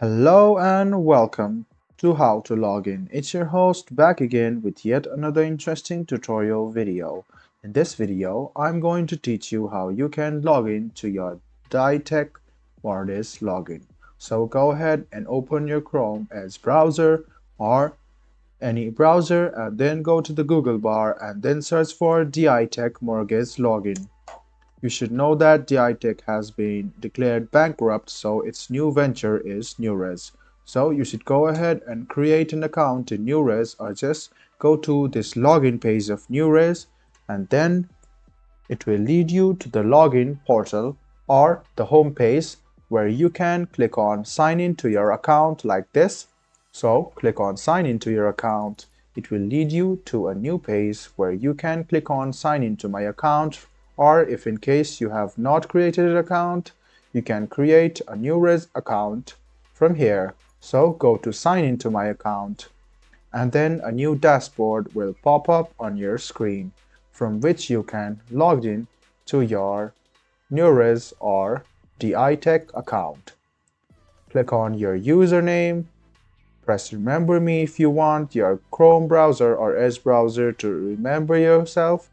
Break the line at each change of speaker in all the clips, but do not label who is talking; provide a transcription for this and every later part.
Hello and welcome to How to Log In. It's your host back again with yet another interesting tutorial video. In this video, I'm going to teach you how you can log in to your Ditech Wordis login. So go ahead and open your Chrome as browser or any browser and then go to the Google bar and then search for Ditech Mortgage Login. You should know that Ditech has been declared bankrupt, so its new venture is NewRes. So you should go ahead and create an account in NewRes or just go to this login page of NewRes and then it will lead you to the login portal or the home page where you can click on sign in to your account like this. So click on sign in to your account. It will lead you to a new page where you can click on sign in to my account, or if in case you have not created an account, you can create a NewRes account from here. So go to sign into my account and then a new dashboard will pop up on your screen from which you can log in to your NewRes or Ditech account. Click on your username, press remember me if you want your Chrome browser or Edge browser to remember yourself,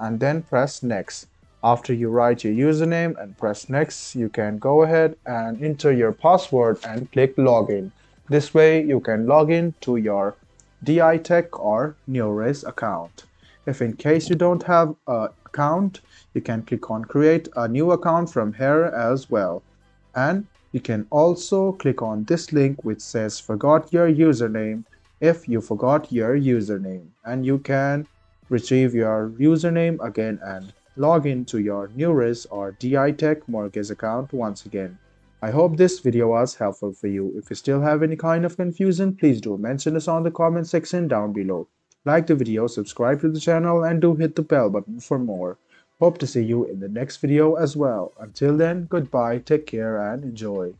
and then press next. After you write your username and press next, you can go ahead and enter your password and click login. This way you can log in to your Ditech or NewRes account. If in case you don't have an account, you can click on create a new account from here as well. And you can also click on this link which says forgot your username if you forgot your username, and you can retrieve your username again and log in to your NewRes or Ditech mortgage account once again. I hope this video was helpful for you. If you still have any kind of confusion, please do mention us on the comment section down below. Like the video, subscribe to the channel, and do hit the bell button for more. Hope to see you in the next video as well. Until then, goodbye, take care and enjoy.